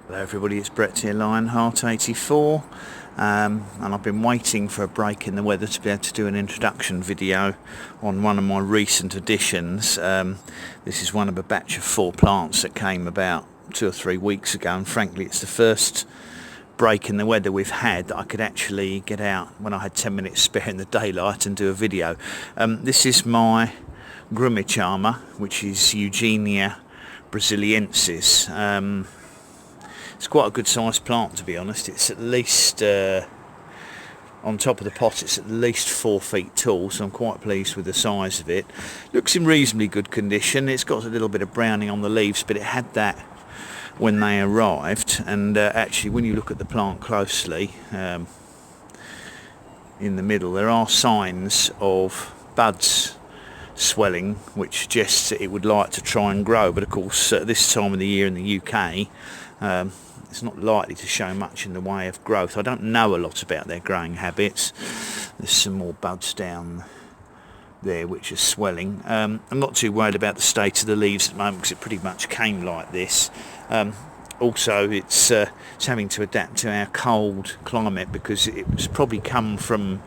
Hello everybody, it's Brett here, Lionheart84, and I've been waiting for a break in the weather to be able to do an introduction video on one of my recent additions. This is one of a batch of 4 plants that came about 2 or 3 weeks ago, and frankly it's the first break in the weather we've had that I could actually get out when I had 10 minutes spare in the daylight and do a video. This is my Grumichama, which is Eugenia Brasiliensis. It's quite a good sized plant, to be honest. It's at least, on top of the pot, it's at least 4 feet tall, so I'm quite pleased with the size of it. Looks in reasonably good condition. It's got a little bit of browning on the leaves, but it had that when they arrived. And actually, when you look at the plant closely, in the middle, there are signs of buds swelling, which suggests that it would like to try and grow. But of course, at this time of the year in the UK, it's not likely to show much in the way of growth. I don't know a lot about their growing habits. There's some more buds down there which are swelling. I'm not too worried about the state of the leaves at the moment because it pretty much came like this. Also, it's having to adapt to our cold climate because it's probably come from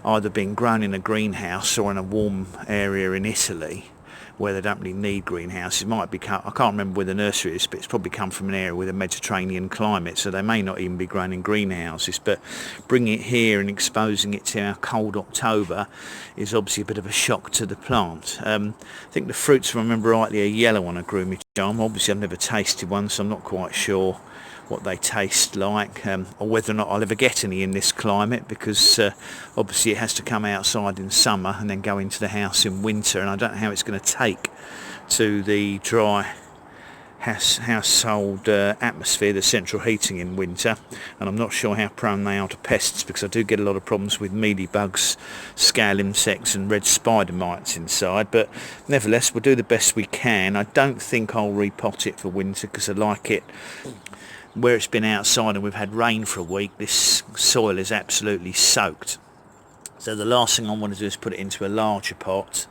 either being grown in a greenhouse or in a warm area in Italy where they don't really need greenhouses. It might be, I can't remember where the nursery is, but it's probably come from an area with a Mediterranean climate, so they may not even be grown in greenhouses. But bringing it here and exposing it to our cold October is obviously a bit of a shock to the plant. I think the fruits, if I remember rightly, are yellow on a Grumichama. Obviously I've never tasted one, so I'm not quite sure what they taste like, or whether or not I'll ever get any in this climate, because obviously it has to come outside in summer and then go into the house in winter, and I don't know how it's going to take to the dry household atmosphere, the central heating in winter. And I'm not sure how prone they are to pests, because I do get a lot of problems with mealybugs, scale insects and red spider mites inside. But nevertheless, we'll do the best we can. I don't think I'll repot it for winter because I like it where it's been outside and we've had rain for a week. This soil is absolutely soaked, so the last thing I want to do is put it into a larger pot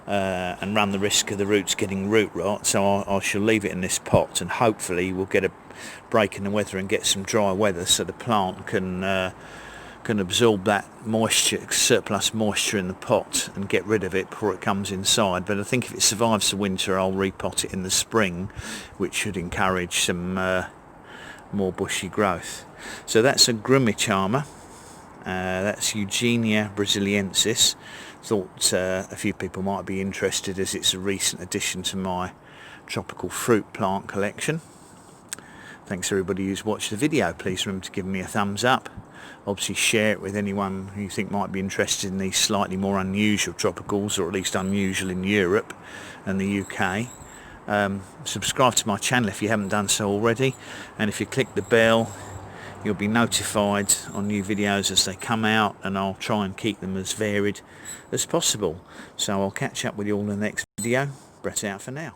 and run the risk of the roots getting root rot. So I shall leave it in this pot, and hopefully we'll get a break in the weather and get some dry weather so the plant can absorb that moisture, surplus moisture in the pot, and get rid of it before it comes inside. But I think if it survives the winter, I'll repot it in the spring, which should encourage some more bushy growth. So that's a Grumichama. That's Eugenia Brasiliensis. Thought a few people might be interested, as it's a recent addition to my tropical fruit plant collection. Thanks everybody who's watched the video. Please remember to give me a thumbs up. Obviously share it with anyone who you think might be interested in these slightly more unusual tropicals, or at least unusual in Europe and the UK. Subscribe to my channel if you haven't done so already, and if you click the bell you'll be notified on new videos as they come out, and I'll try and keep them as varied as possible. So I'll catch up with you all in the next video. Brett out for now.